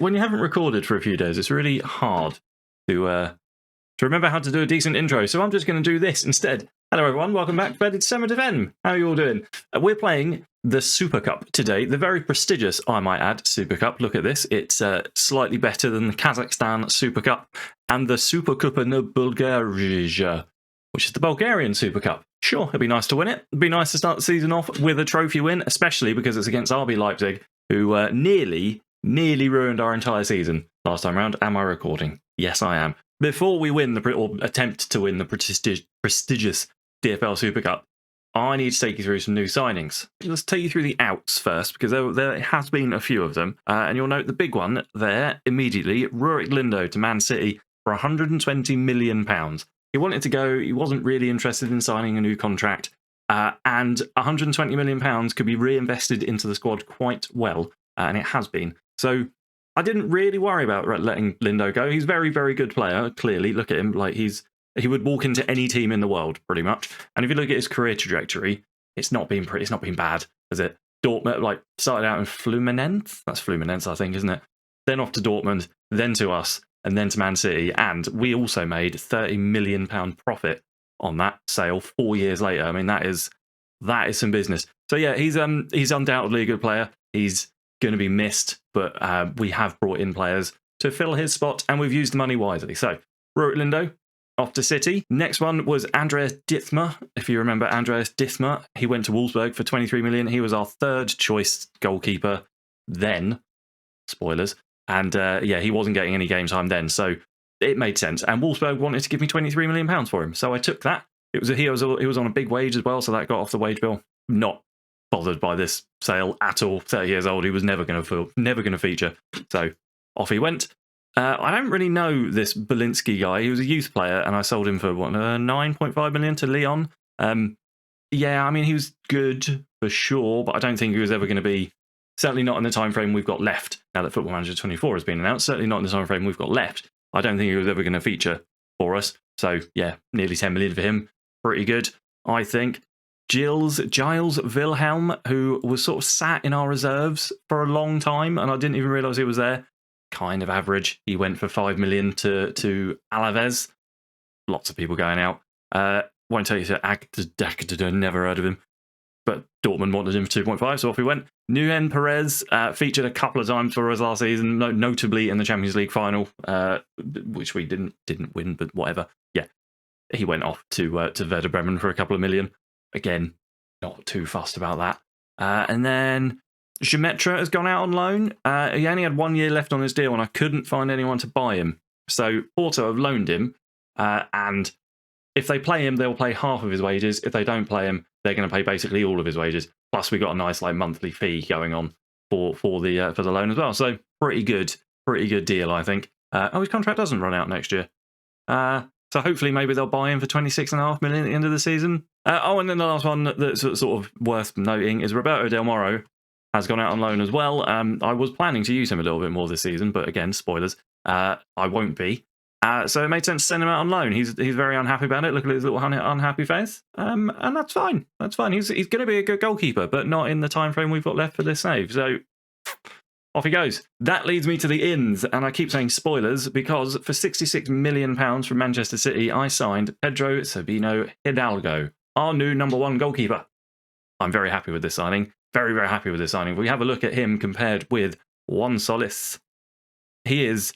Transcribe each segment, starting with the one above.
when you haven't recorded for a few days, it's really hard to remember how to do a decent intro. So I'm just going to do this instead. Hello, everyone. Welcome back to FairlyDeterminedFM. How are you all doing? We're playing the Super Cup today. The very prestigious, I might add, Super Cup. Look at this. It's slightly better than the Kazakhstan Super Cup and the Super Cup in Bulgaria, which is the Bulgarian Super Cup. Sure, it'd be nice to win it. It'd be nice to start the season off with a trophy win, especially because it's against RB Leipzig, who nearly ruined our entire season last time round. Am I recording? Yes, I am. Before we win or attempt to win the prestigious DFL Super Cup, I need to take you through some new signings. Let's take you through the outs first, because there has been a few of them. And you'll note the big one there immediately, Rurik Lindo to Man City for £120 million. He wanted to go, he wasn't really interested in signing a new contract, and £120 million could be reinvested into the squad quite well, and it has been. So I didn't really worry about letting Lindo go. He's a very, very good player, clearly. Look at him, like he would walk into any team in the world, pretty much. And if you look at his career trajectory, it's not been bad, has it? Dortmund, started out in Fluminense. That's Fluminense, I think, isn't it? Then off to Dortmund, then to us, and then to Man City. And we also made £30 million profit on that sale 4 years later. I mean, that is some business. So yeah, he's undoubtedly a good player. He's going to be missed, but we have brought in players to fill his spot, and we've used the money wisely. So Rurik Lindo off to City. Next one was Andreas Dittmer. If you remember Andreas Dittmer, he went to Wolfsburg for 23 million. He was our third choice goalkeeper then. Spoilers. And yeah, he wasn't getting any game time then, so it made sense. And Wolfsburg wanted to give me £23 million for him, so I took that. He was on a big wage as well, so that got off the wage bill. Not bothered by this sale at all. 30 years old, he was never going to feature. So off he went. I don't really know this Belinsky guy. He was a youth player, and I sold him for 9.5 million to Lyon. Yeah, I mean, he was good for sure, but I don't think he was ever going to be. Certainly not in the time frame we've got left. Now that Football Manager 24 has been announced, certainly not in the time frame we've got left. I don't think he was ever going to feature for us. So yeah, nearly 10 million for him. Pretty good, I think. Giles Wilhelm, who was sort of sat in our reserves for a long time, and I didn't even realise he was there. Kind of average. He went for 5 million to Alaves. Lots of people going out. Won't tell you to Agda, never heard of him. But Dortmund wanted him for 2.5, so off we went. Nguyen Perez featured a couple of times for us last season, notably in the Champions League final, which we didn't win, but whatever. Yeah, he went off to Werder Bremen for a couple of million. Again, not too fussed about that. And then Gemetra has gone out on loan. He only had 1 year left on his deal, and I couldn't find anyone to buy him. So Porto have loaned him, and if they play him, they'll pay half of his wages. If they don't play him, they're going to pay basically all of his wages. Plus, we got a nice monthly fee going on for the loan as well. So pretty good deal, I think. His contract doesn't run out next year. So hopefully, maybe they'll buy him for 26.5 million at the end of the season. And then the last one that's sort of worth noting is Roberto Del Moro has gone out on loan as well. I was planning to use him a little bit more this season, but again, spoilers. I won't be. So it made sense to send him out on loan. He's very unhappy about it. Look at his little unhappy face. And that's fine. That's fine. He's going to be a good goalkeeper, but not in the time frame we've got left for this save. So off he goes. That leads me to the ins, and I keep saying spoilers because for £66 million from Manchester City, I signed Pedro Sabino Hidalgo, our new #1 goalkeeper. I'm very happy with this signing. Very, very happy with this signing. We have a look at him compared with Juan Solis. He is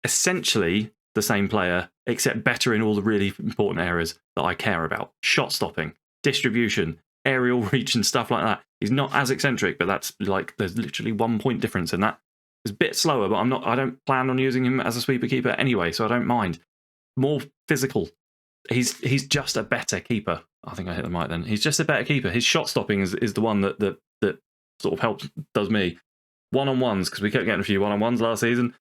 essentially the same player, except better in all the really important areas that I care about. Shot stopping, distribution, aerial reach and stuff like that. He's not as eccentric, but that's there's literally 1 point difference in that. He's a bit slower, but I don't plan on using him as a sweeper keeper anyway, so I don't mind. More physical. He's just a better keeper. I think I hit the mic then. He's just a better keeper. His shot stopping is the one that sort of does me. One-on-ones, because we kept getting a few one-on-ones last season.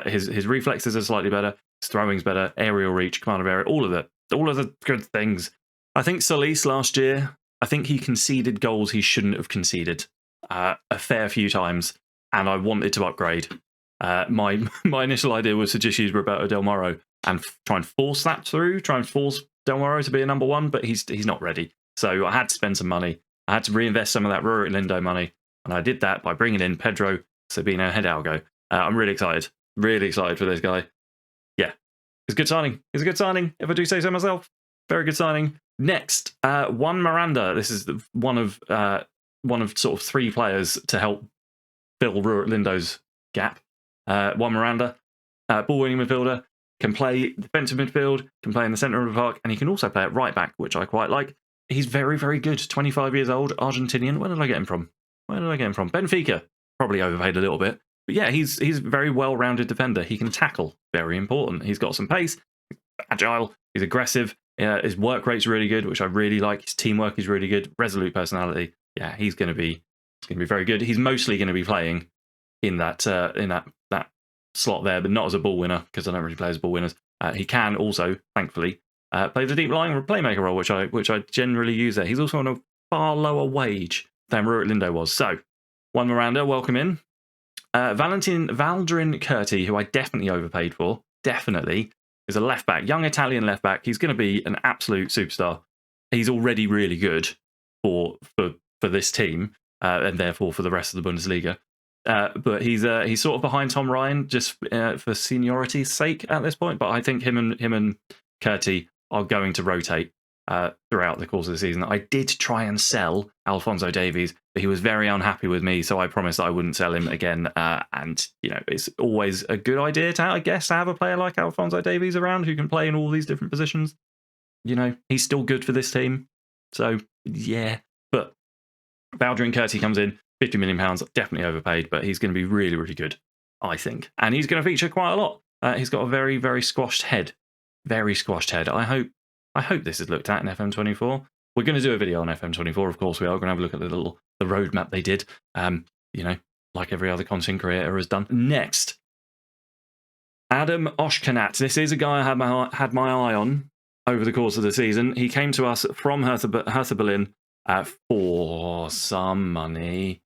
His reflexes are slightly better. His throwing's better. Aerial reach, command of area, all of the good things. I think Solis last year, I think he conceded goals he shouldn't have conceded a fair few times, and I wanted to upgrade. My initial idea was to just use Roberto Del Moro and try and force that through, try and force Del Moro to be a #1, but he's not ready. So I had to spend some money. I had to reinvest some of that Rurik Lindo money, and I did that by bringing in Pedro Sabino Hidalgo. I'm really excited. Really excited for this guy. Yeah, it's a good signing. It's a good signing, if I do say so myself. Very good signing. Next, Juan Miranda. This is one of sort of 3 players to help fill Rurik Lindo's gap. Juan Miranda, ball-winning midfielder, can play defensive midfield, can play in the centre of the park, and he can also play at right back, which I quite like. He's very, very good. 25 years old, Argentinian. Where did I get him from? Benfica. Probably overpaid a little bit. But yeah, he's a very well-rounded defender. He can tackle. Very important. He's got some pace, agile, he's aggressive. His work rate's really good, which I really like. His teamwork is really good. Resolute personality. Yeah, he's going to be very good. He's mostly going to be playing in that slot there, but not as a ball winner, because I don't really play as ball winners. He can also, thankfully, play the deep lying playmaker role, which I generally use there. He's also on a far lower wage than Rurik Lindo was. So, Juan Miranda, welcome in. Valdrin Curti, who I definitely overpaid for, definitely, is a left back, young Italian left back. He's going to be an absolute superstar. He's already really good for this team, and therefore for the rest of the Bundesliga. But he's sort of behind Tom Ryan just for seniority's sake at this point. But I think him and Curti are going to rotate throughout the course of the season. I did try and sell Alphonso Davies, but he was very unhappy with me, so I promised I wouldn't sell him again. And you know, it's always a good idea to have a player like Alphonso Davies around who can play in all these different positions. You know, he's still good for this team, so yeah. But Valdrin Curti comes in, £50 million, definitely overpaid, but he's going to be really, really good, I think. And he's going to feature quite a lot. He's got a very, very squashed head. Very squashed head. I hope this is looked at in FM24. We're going to do a video on FM24, of course we are. We're going to have a look at the roadmap they did, you know, like every other content creator has done. Next, Adam Oshkanat. This is a guy I had my eye on over the course of the season. He came to us from Hertha Berlin for some money.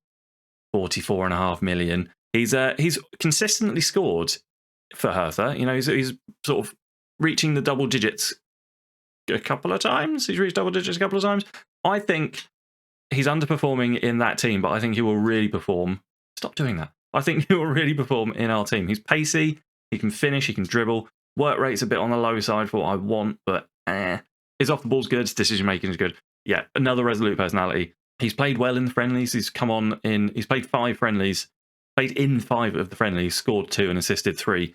44.5 million. He's consistently scored for Hertha. You know, he's sort of reaching the double digits a couple of times. He's reached double digits a couple of times. I think he's underperforming in that team, but I think he will really perform. Stop doing that. I think he will really perform in our team. He's pacey, he can finish, he can dribble. Work rate's a bit on the low side for what I want, but his off the ball's good, his decision making is good. Yeah, another resolute personality. He's played well in the friendlies. He's played 5 friendlies, played in 5 of the friendlies, scored 2 and assisted 3.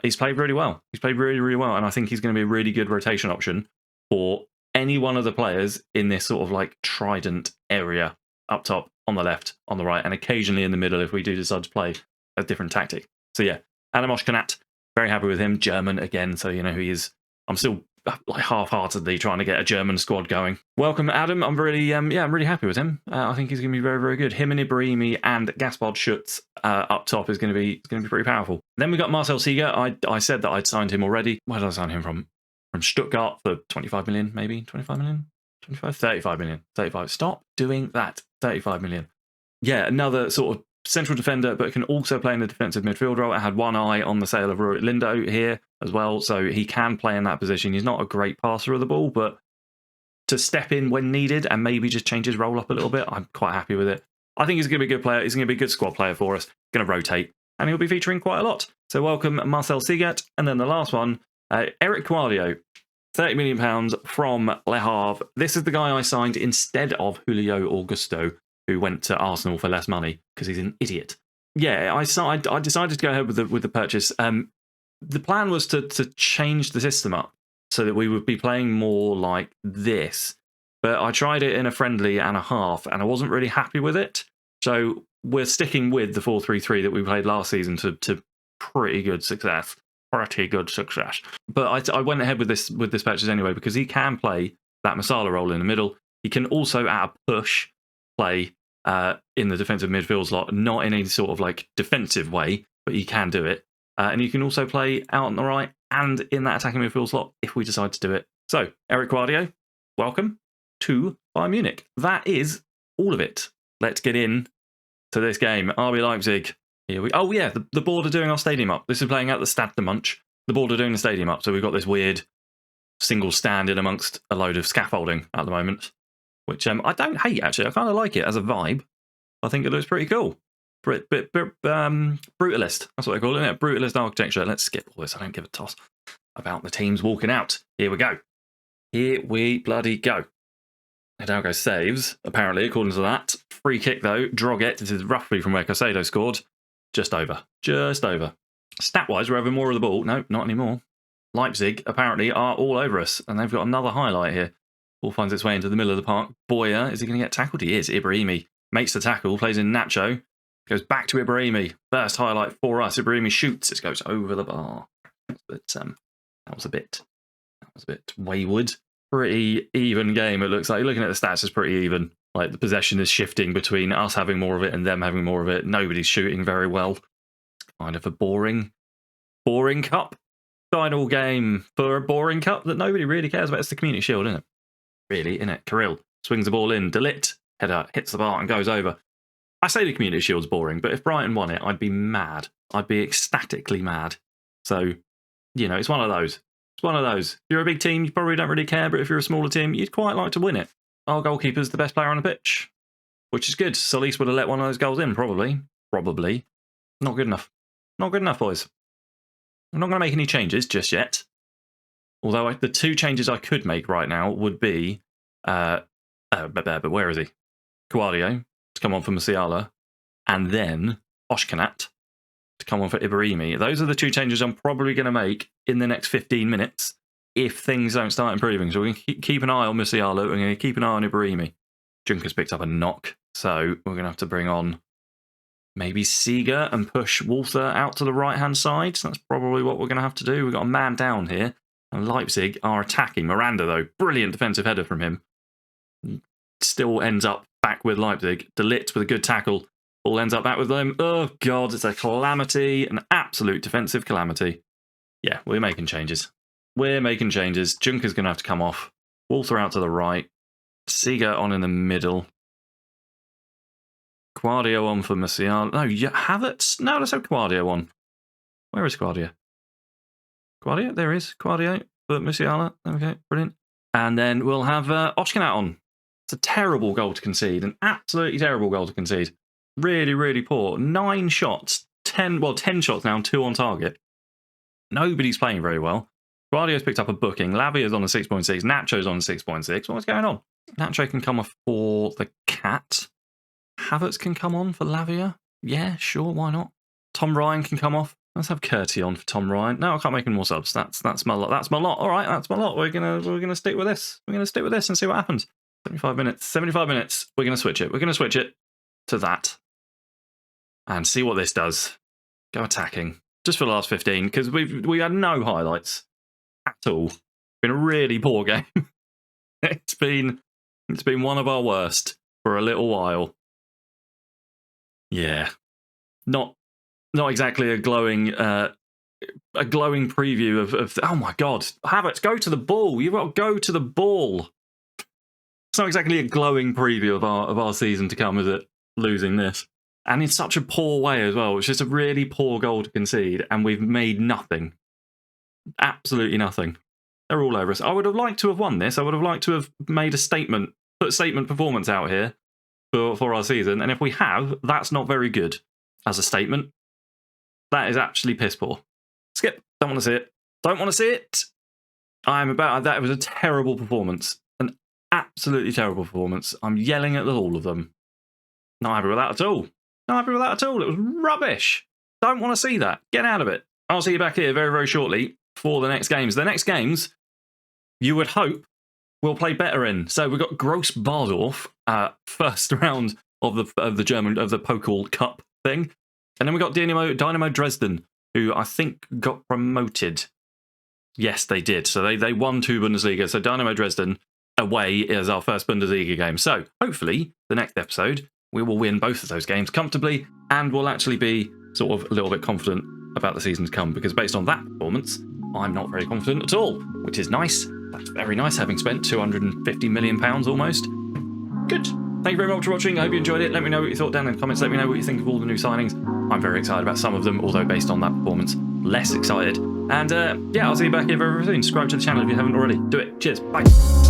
He's played really well. He's played really, really well. And I think he's going to be a really good rotation option for any one of the players in this sort of like trident area up top, on the left, on the right, and occasionally in the middle if we do decide to play a different tactic. So yeah, Adam Oshkanat, very happy with him. German again, so you know who he is. I'm still like half-heartedly trying to get a German squad going. Welcome, Adam. I'm really, I'm really happy with him. I think he's going to be very, very good. Him and Ibrahimi and Gaspard Schutz up top is going to be pretty powerful. Then we got Marcel Seeger. I said that I'd signed him already. Where did I sign him from? From Stuttgart for 25 million, maybe 25 million, 25, 35 million, 35. Stop doing that. 35 million. Yeah, another sort of central defender, but can also play in the defensive midfield role. I had one eye on the sale of Rurik Lindo here as well, so he can play in that position. He's not a great passer of the ball, but to step in when needed and maybe just change his role up a little bit, I'm quite happy with it. I think he's going to be a good player. He's going to be a good squad player for us. Going to rotate, and he'll be featuring quite a lot. So welcome, Marcel Seegert. And then the last one, Eric Quadio, £30 million from Le Havre. This is the guy I signed instead of Julio Augusto, who went to Arsenal for less money because he's an idiot. Yeah, I decided to go ahead with the purchase. The plan was to change the system up so that we would be playing more like this. But I tried it in a friendly and a half, and I wasn't really happy with it. So we're sticking with the 4-3-3 that we played last season to pretty good success. Pretty good success. But I went ahead with this purchase anyway because he can play that Masala role in the middle. He can also, at a push, play in the defensive midfield slot, not in any sort of like defensive way, but he can do it. And you can also play out on the right and in that attacking midfield slot if we decide to do it. So, Eric Quadio, welcome to Bayern Munich. That is all of it. Let's get in to this game. RB Leipzig. Here we. Oh yeah, the board are doing our stadium up. This is playing at the Stade de Munch. The board are doing the stadium up, so we've got this weird single stand in amongst a load of scaffolding at the moment, which I don't hate actually. I kind of like it as a vibe. I think it looks pretty cool. brutalist. That's what they call it, isn't it? Brutalist architecture. Let's skip all this. I don't give a toss about the teams walking out. Here we go. Here we bloody go. Hidalgo saves, apparently, according to that. Free kick, though. Droget, this is roughly from where Caicedo scored. Just over. Just over. Stat-wise, we're having more of the ball. No, not anymore. Leipzig, apparently, are all over us. And they've got another highlight here. Ball finds its way into the middle of the park. Boyer, is he going to get tackled? He is. Ibrahimi makes the tackle, plays in Nacho. Goes back to Ibrahimi. First highlight for us. Ibrahimi shoots. It goes over the bar. But that was a bit wayward. Pretty even game, it looks like. Looking at the stats, it's pretty even. Like, the possession is shifting between us having more of it and them having more of it. Nobody's shooting very well. It's kind of a boring cup. Final game for a boring cup that nobody really cares about. It's the Community Shield, isn't it? Really, isn't it? Kirill swings the ball in. DeLitt, header, hits the bar and goes over. I say the Community Shield's boring, but if Brighton won it, I'd be mad. I'd be ecstatically mad. So, you know, it's one of those. It's one of those. If you're a big team, you probably don't really care, but if you're a smaller team, you'd quite like to win it. Our goalkeeper's the best player on the pitch, which is good. Solis would have let one of those goals in, probably. Probably. Not good enough. Not good enough, boys. I'm not going to make any changes just yet. Although the two changes I could make right now would be, but where is he? Guardio to come on for Musiala, and then Oshkanat to come on for Ibrahimi. Those are the two changes I'm probably going to make in the next 15 minutes if things don't start improving. So we're going to keep an eye on Musiala, we're going to keep an eye on Ibrahimi. Junker's picked up a knock, so we're going to have to bring on maybe Seeger and push Walther out to the right-hand side. So that's probably what we're going to have to do. We've got a man down here, and Leipzig are attacking. Miranda, though, brilliant defensive header from him. Still ends up back with Leipzig. DeLitt with a good tackle. All ends up back with them. Oh, God, it's a calamity. An absolute defensive calamity. Yeah, we're making changes. We're making changes. Junker's going to have to come off. Walther out to the right. Seeger on in the middle. Guardio on for Musiala. No, Havertz. No, let's have Guardio on. Where is Guardio? Guardio? There is Guardio for Musiala. Okay, brilliant. And then we'll have Oshkanat on. It's a terrible goal to concede. An absolutely terrible goal to concede. Really, really poor. 9 shots. 10 shots now, 2 on target. Nobody's playing very well. Guardio's picked up a booking. Lavia's on a 6.6. Nacho's on a 6.6. What's going on? Nacho can come off for the Cat. Havertz can come on for Lavia. Yeah, sure, why not? Tom Ryan can come off. Let's have Curti on for Tom Ryan. No, I can't make any more subs. That's my lot. That's my lot. All right, that's my lot. We're gonna stick with this. We're gonna stick with this and see what happens. 75 minutes. 75 minutes. We're gonna switch it. We're gonna switch it to that and see what this does. Go attacking just for the last 15 because we had no highlights at all. It's been a really poor game. It's been one of our worst for a little while. Yeah, not exactly a glowing preview of oh my God, Havertz, go to the ball. You've got to go to the ball. It's not exactly a glowing preview of our season to come, is it? Losing this, and in such a poor way as well. It's just a really poor goal to concede, and we've made nothing. Absolutely nothing. They're all over us. I would have liked to have won this. I would have liked to have made a statement, put a statement performance out here for our season. And if we have, that's not very good as a statement. That is actually piss poor. Skip. Don't want to see it. Don't want to see it. That was a terrible performance. An absolutely terrible performance. I'm yelling at all of them. Not happy with that at all. Not happy with that at all. It was rubbish. Don't want to see that. Get out of it. I'll see you back here very, very shortly for the next games. The next games, you would hope, we'll play better in. So we've got Gross Bardorf, first round of the Pokal Cup thing. And then we got Dynamo Dresden, who I think got promoted. Yes, they did. So they won 2 Bundesliga. So Dynamo Dresden away is our first Bundesliga game. So hopefully the next episode, we will win both of those games comfortably and we'll actually be sort of a little bit confident about the season to come, because based on that performance, I'm not very confident at all, which is nice. That's very nice, having spent £250 million almost. Good. Thank you very much for watching. I hope you enjoyed it. Let me know what you thought down in the comments. Let me know what you think of all the new signings. I'm very excited about some of them, although based on that performance, less excited. And yeah, I'll see you back here very, very soon. Subscribe to the channel if you haven't already. Do it. Cheers. Bye.